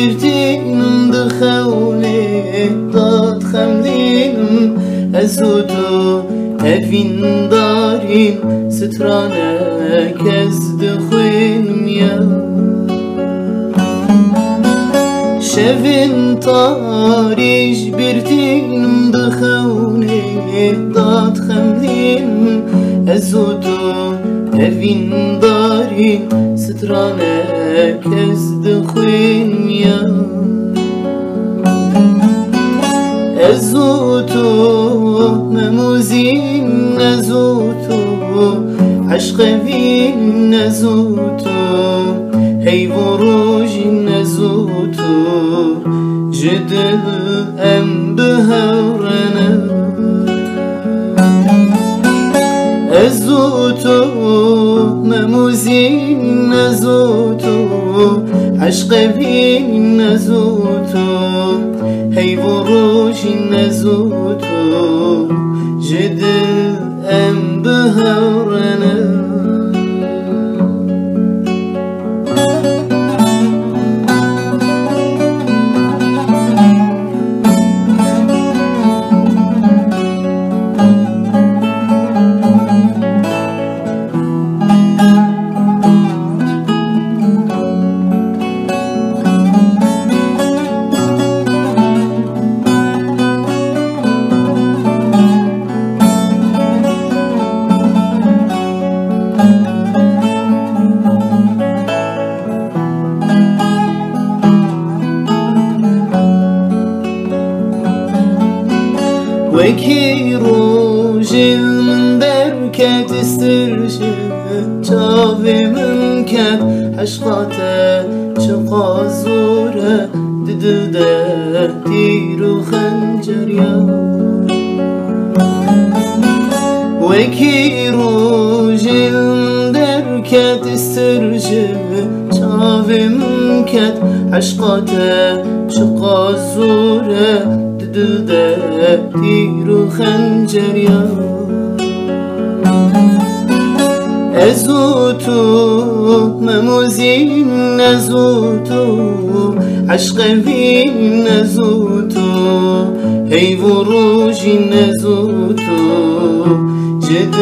برتینم دخوله داد خمدینم از و تو evin darin strane kez dixwînim ya şevin tarîj birtînim dixewne dad xemdînim ez û tu evin darin strane kez dixwînim ya ez û tu memuzîn ez û tu eşqevîn ez û tu heyv û rojîn ez û tu ji dil em bihewrene ez û tu memuzîn ez û tu eşqevîn ez û tu heyv û rojîn ez û tu ji dil em bihewrene وکی روژل من درکت استرشه چاوی من کت عشقاته چقا زوره دده تیر و خنجر یا وکی روژل من درکت استرشه چاوی من کت عشقاته چقا زوره دده تیر و خنجر یا از و تو مموزین از و تو عشقوین از و تو هیو و روژین از و تو جد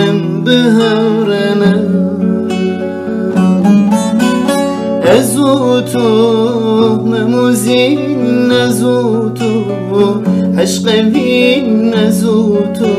ام بهرنه از و تو مموزین از و تو عشقوین از و تو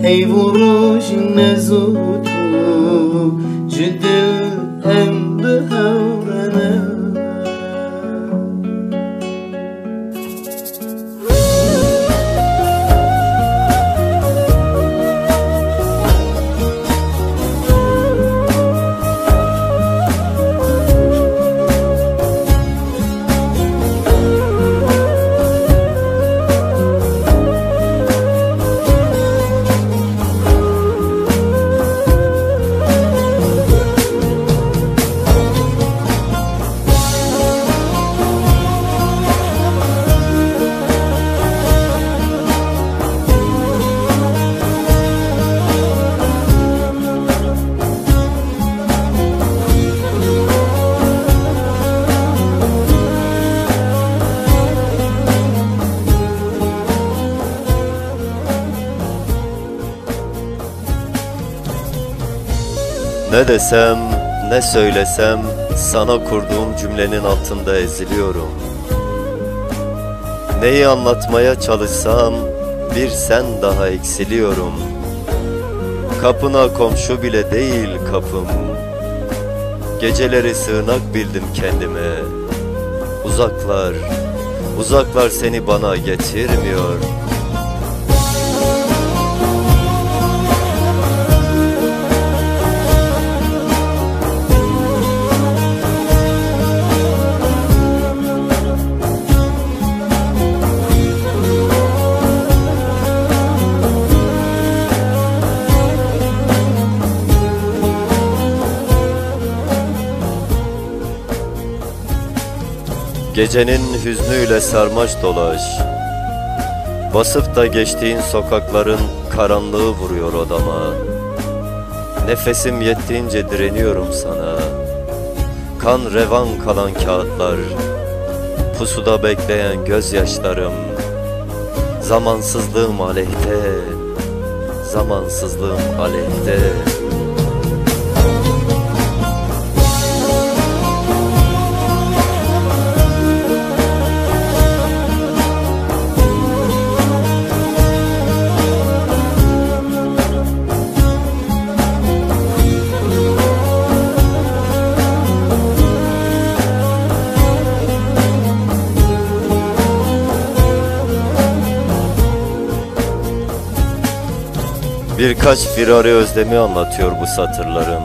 هیو و روژین از و تو جد ام بهرنه Ne desem, ne söylesem, sana kurduğum cümlenin altında eziliyorum. Neyi anlatmaya çalışsam, bir sen daha eksiliyorum. Kapına komşu bile değil kapım. Geceleri sığınak bildim kendime. Uzaklar, uzaklar seni bana getirmiyor. Gecenin hüznüyle sarmaş dolaş, basıp da geçtiğin sokakların karanlığı vuruyor odama. Nefesim yettiğince direniyorum sana. kan revan kalan kağıtlar, pusuda bekleyen gözyaşlarım, zamansızlığım aleyhte, zamansızlığım aleyhte. Birkaç firari özlemi anlatıyor bu satırlarım.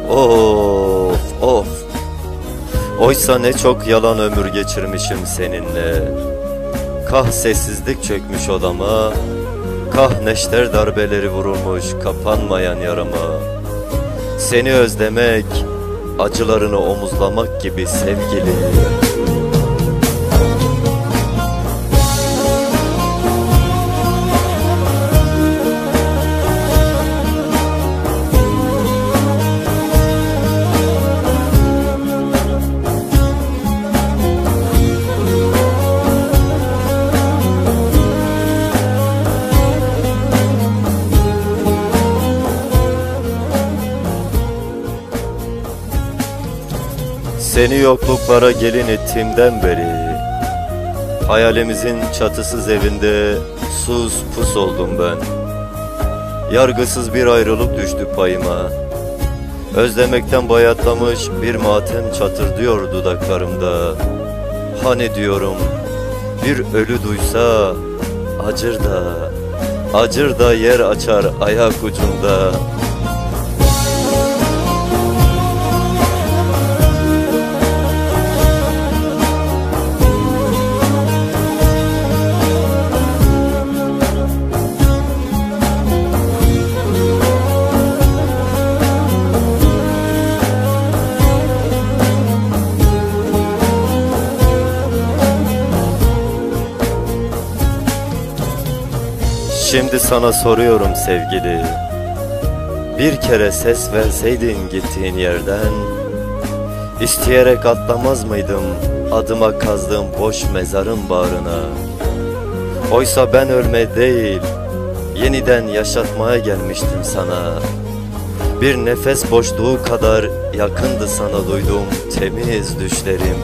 Of of. Oysa ne çok yalan ömür geçirmişim seninle. Kah sessizlik çökmüş odama, kah neşter darbeleri vurulmuş kapanmayan yarama. Seni özlemek, acılarını omuzlamak gibi sevgili. Seni yokluklara gelin ettiğimden beri hayalimizin çatısız evinde sus pus oldum ben. Yargısız bir ayrılık düştü payıma. Özlemekten bayatlamış bir matem çatırdıyor dudaklarımda. Hani diyorum bir ölü duysa acır da yer açar ayak ucunda. Şimdi sana soruyorum sevgili, bir kere ses verseydin gittiğin yerden, isteyerek atlamaz mıydım adıma kazdığım boş mezarın bağrına? Oysa ben ölme değil, yeniden yaşatmaya gelmiştim sana. Bir nefes boşluğu kadar yakındı sana duyduğum temiz düşlerim.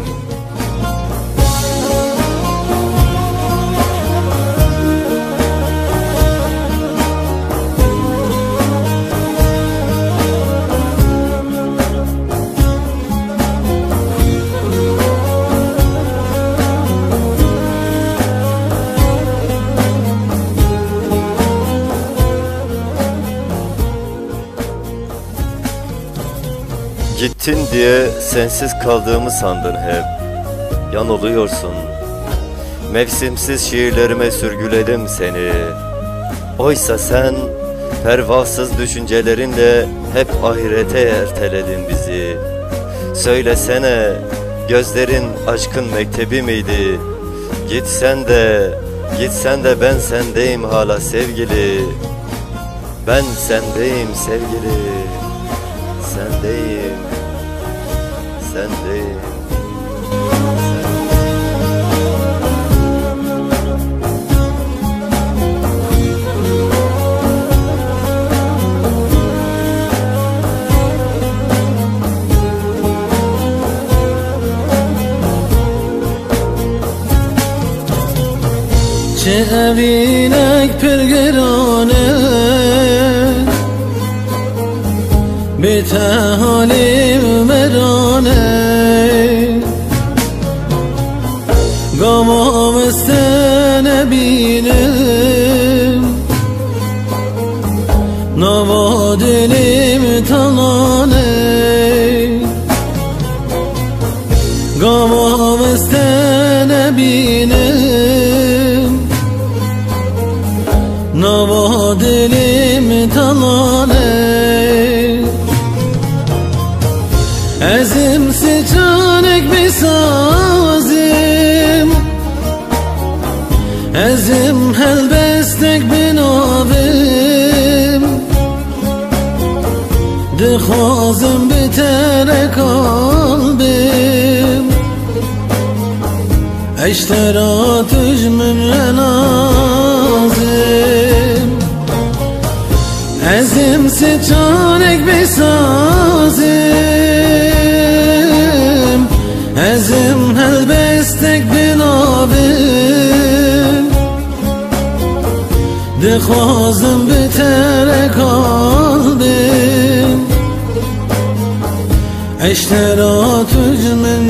Gittin diye sensiz kaldığımı sandın hep. Yanılıyorsun. Mevsimsiz şiirlerime sürgüledim seni. Oysa sen pervasız düşüncelerinle hep ahirete erteledin bizi. Söylesene, gözlerin aşkın mektebi miydi? Gitsen de ben sendeyim hala sevgili. Ben sendeyim sevgili. Sendeyim. چه عوینک پرگرانه به حالیم مرانه گامام سن بینم نوادلیم تنانه گامام سن بینم نوادلیم تنانه Ezim sıçanek bisazim Ezim helbestek binavim Dixwazim bi te rekan اشترى تجمن لازم ازم سچانك بسازم ازم هلبستك بنابم دخوازم بتر قلبم اشترى تجمن